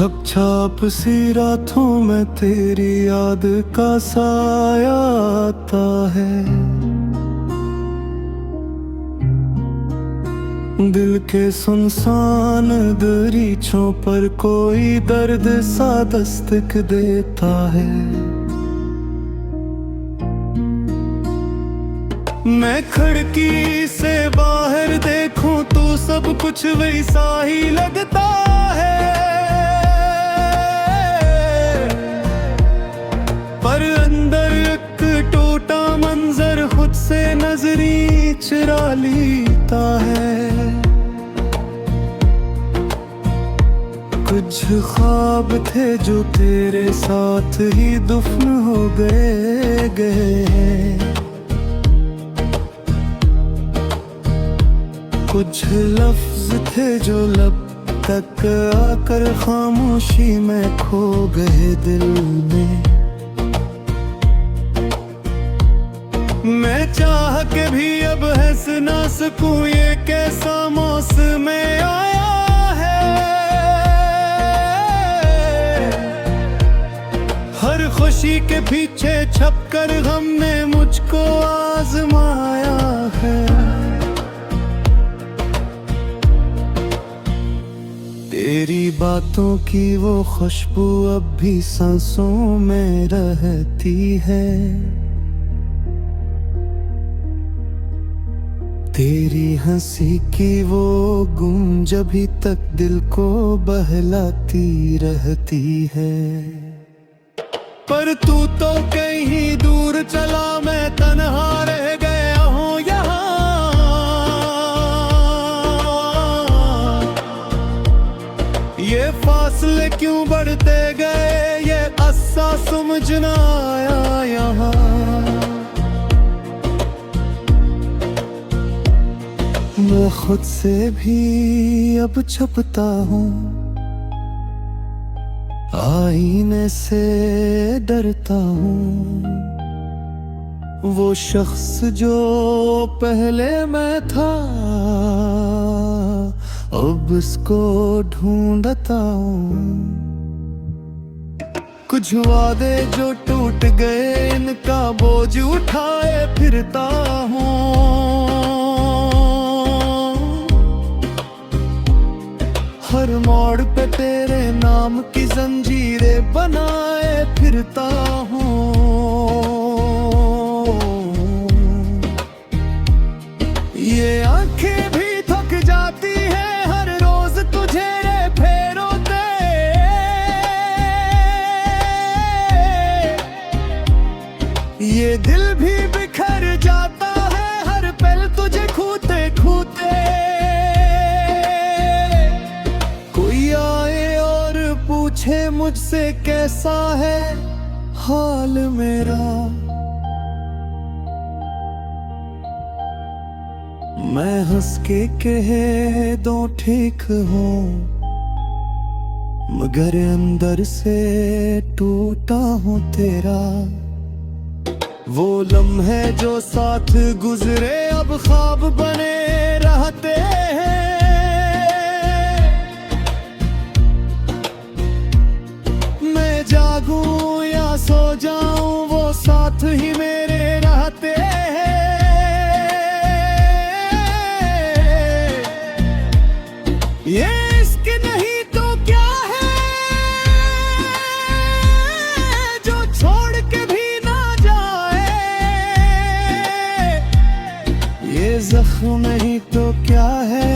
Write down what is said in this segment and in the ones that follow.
छप छाप सी रातों में तेरी याद का साया आता है। दिल के सुनसान दरीचों पर कोई दर्द सा दस्तक देता है। मैं खिड़की से बाहर देखूं तो सब कुछ वैसा ही लगता है, पर अंदर एक टूटा मंजर खुद से नजरी चुरा लेता है। कुछ ख्वाब थे जो तेरे साथ ही दफन हो गए हैं। कुछ लफ्ज थे जो लब तक आकर खामोशी में खो गए दिल में। मैं चाह के भी अब हंस ना सकूं, ये कैसा मौसम आया है। हर खुशी के पीछे छपकर गम ने मुझको आजमाया है। तेरी बातों की वो खुशबू अब भी सांसों में रहती है। तेरी हंसी की वो गूंज अभी तक दिल को बहलाती रहती है। पर तू तो कहीं दूर चला, मैं तन्हा रह गया हूँ यहाँ। ये फासले क्यों बढ़ते गए, ये अस्सा समझ ना आया यहाँ। मैं खुद से भी अब छुपता हूँ, आईने से डरता हूँ। वो शख्स जो पहले मैं था, अब उसको ढूंढता हूँ। कुछ वादे जो टूट गए, इनका बोझ उठाए फिरता हूँ। हर मोड़ पे तेरे नाम की जंजीरें बनाए फिरता हूँ। ये आंखें भी थक जाती है हर रोज तुझे रे फेरोते। ये दिल भी बिखर जाता है हर पल तुझे खूते खूते। पूछे मुझसे कैसा है हाल मेरा, मैं हंस के कह दूं ठीक हूँ, मगर अंदर से टूटा हूँ तेरा। वो लम्हे जो साथ गुजरे अब ख्वाब बने रहते हैं। जागूं या सो जाऊं वो साथ ही मेरे रहते हैं। ये इश्क नहीं तो क्या है जो छोड़ के भी ना जाए। ये जख्म नहीं तो क्या है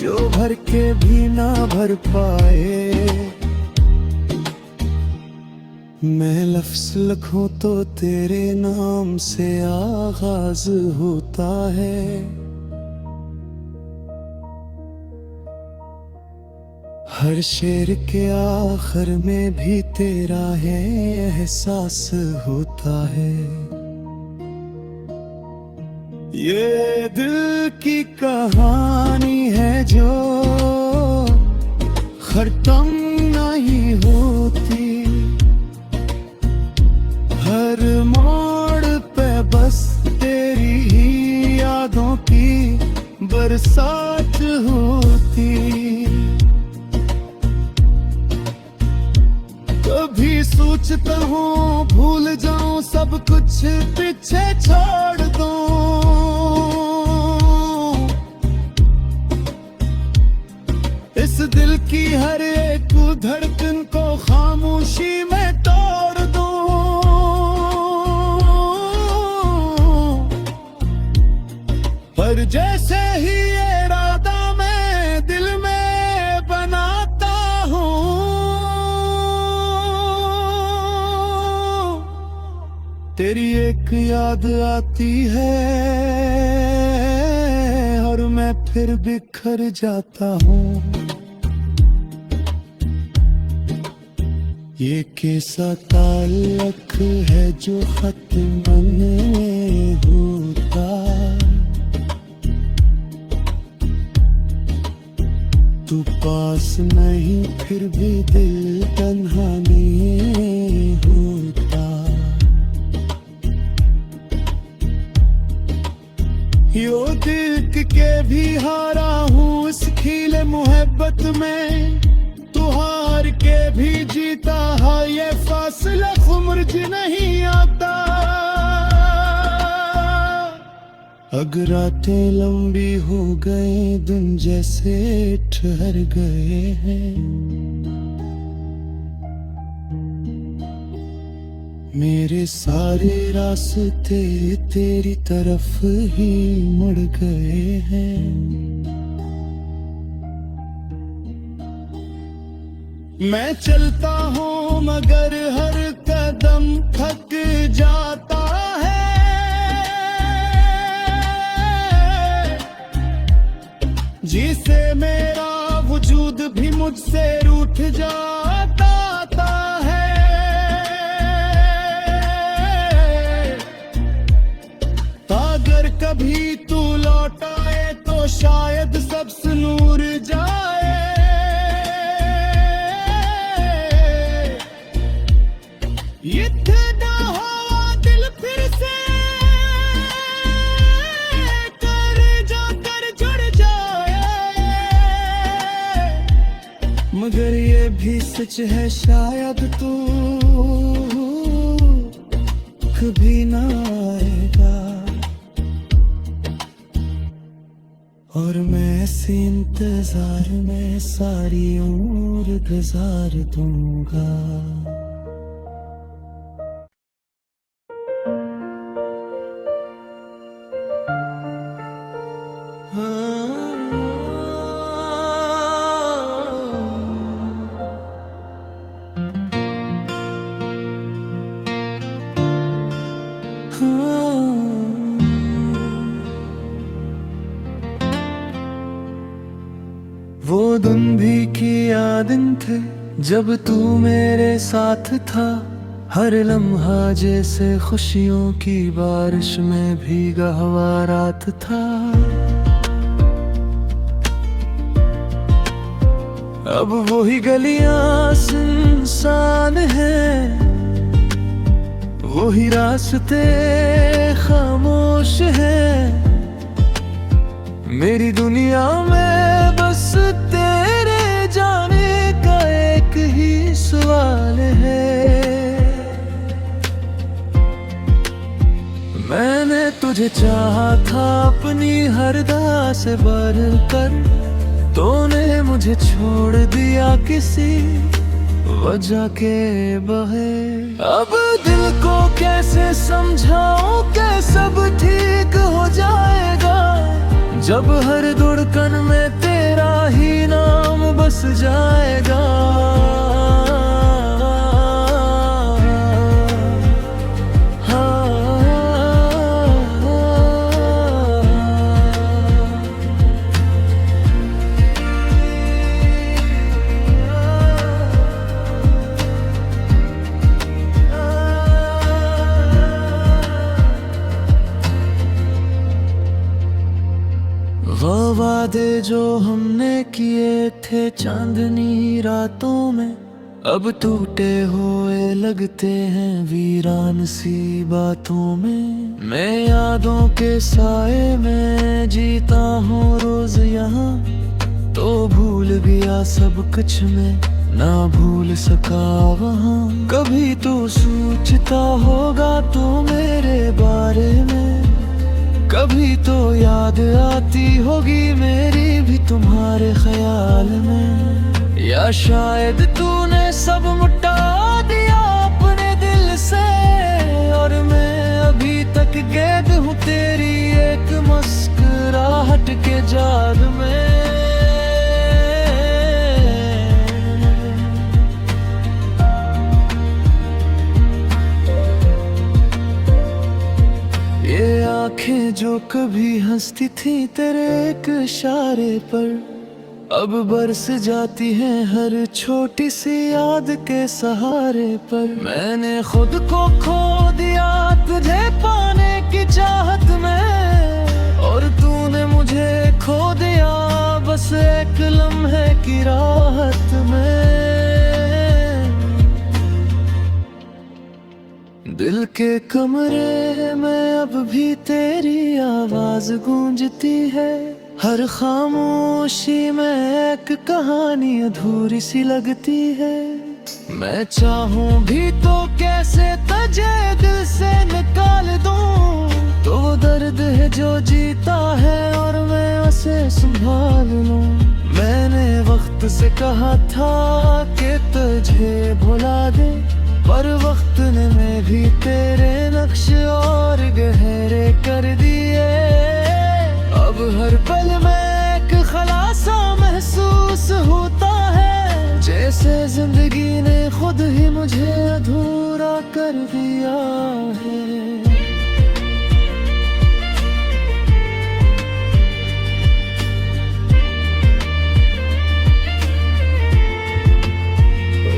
जो भर के भी ना भर पाए। मैं लफ्ज़ लिखूं तो तेरे नाम से आगाज होता है। हर शेर के आखिर में भी तेरा है एहसास होता है। ये दिल की कहानी है जो खत्म नहीं होती। हर मोड़ पे बस तेरी ही यादों की बरसात होती। सोचता हूँ भूल जाऊं सब कुछ पीछे छोड़ दूं। इस दिल की हर एक धड़कन को खामोशी में तोड़ दूं। पर जैसे ही ये इरादा मैं दिल में बनाता हूँ, तेरी एक याद आती है और मैं फिर बिखर जाता हूँ। ये कैसा ताल्लुक है जो खत्म नहीं होता। तू पास नहीं फिर भी दिल तन्हा नहीं होता। यो दिल के भी हारा हूँ इस खीले मोहब्बत में, तू हार के भी जीता है ये फासला खुमर्ज नहीं आता। अगर रातें लंबी हो गए दिन जैसे ठहर गए हैं, मेरे सारे रास्ते तेरी तरफ ही मुड़ गए हैं। मैं चलता हूँ मगर हर कदम थक जाता है। जिसे मेरा वजूद भी मुझसे रूठ जाता है। अगर कभी तू लौट आए तो शायद सब नूर जाए। इतना हो दिल फिर से कर जाकर जुड़ जाए। मगर ये भी सच है शायद तू कभी ना आएगा। और मैं इसी इंतजार में सारी उम्र गुजार दूंगा। वो दिन भी किया दिन थे जब तू मेरे साथ था। हर लम्हा जैसे खुशियों की बारिश में भीगा हुआ रात था। अब वही गलियां सुनसान हैं, वही रास्ते खामोश हैं। मेरी दुनिया में बस तेरे जाने का एक ही सवाल है। मैंने तुझे चाहा था अपनी हर दा से बढ़कर, तूने मुझे छोड़ दिया किसी वजह के बगैर। अब दिल को कैसे समझाऊं कि सब ठीक हो जाएगा, जब हर धड़कन में तेरा ही नाम बस जाएगा। वादे जो हमने किए थे चांदनी रातों में, अब टूटे हुए लगते हैं वीरान सी बातों में। मैं यादों के साए में जीता हूँ रोज यहाँ, तो भूल गया सब कुछ मैं ना भूल सका वहाँ। कभी तो सोचता होगा तो मेरे बारे में, कभी तो याद आती होगी मेरी भी तुम्हारे ख्याल में। या शायद तूने सब मिटा दिया अपने दिल से, और मैं अभी तक कैद हूँ तेरी एक मुस्कुराहट के जाल में। ये आंखें जो कभी हंसती थी तेरे एक इशारे पर, अब बरस जाती हैं हर छोटी सी याद के सहारे पर। मैंने खुद को खो दिया तुझे पाने की चाहत में, और तूने मुझे खो दिया बस एक लम्हे की राहत में। दिल के कमरे में अब भी तेरी आवाज गूंजती है, हर खामोशी में एक कहानी अधूरी सी लगती है। मैं चाहूं भी तो कैसे तुझे दिल से निकाल दूं, तो वो दर्द है जो जीता है और मैं उसे संभाल लूं। मैंने वक्त से कहा था कि तुझे भुला दे, पर वक्त ने भी तेरे नक्श और गहरे कर दिए। अब हर पल में एक खलासा महसूस होता है, जैसे जिंदगी ने खुद ही मुझे अधूरा कर दिया है।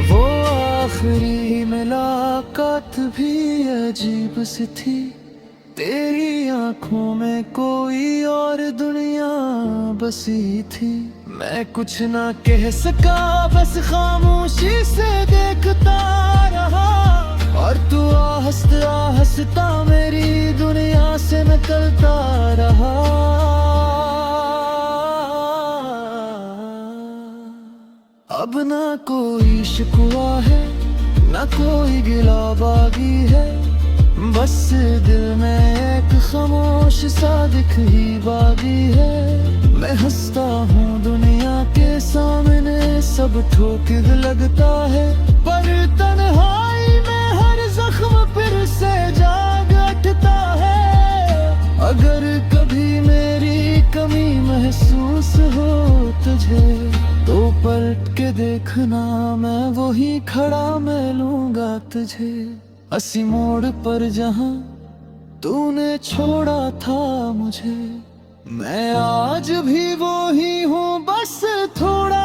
वो आखिरी मुलाकात भी अजीब सी थी, तेरी आंखों में कोई और दुनिया बसी थी। मैं कुछ ना कह सका बस खामोशी से देखता रहा, और तू आहिस्ता आहिस्ता मेरी दुनिया से निकलता रहा। अब ना कोई शिकवा है ना कोई गिला बागी है, बस दिल में एक खामोश सादिक ही बागी है। मैं हंसता हूँ दुनिया के सामने सब ठोकर लगता है, पर तन्हाई में हर जख्म फिर से जाग उठता है। अगर कभी मेरी कमी महसूस हो तुझे, तो पलट के देखना मैं वही खड़ा मिलूंगा तुझे। असी मोड़ पर जहाँ तूने छोड़ा था मुझे, मैं आज भी वो ही हूँ बस थोड़ा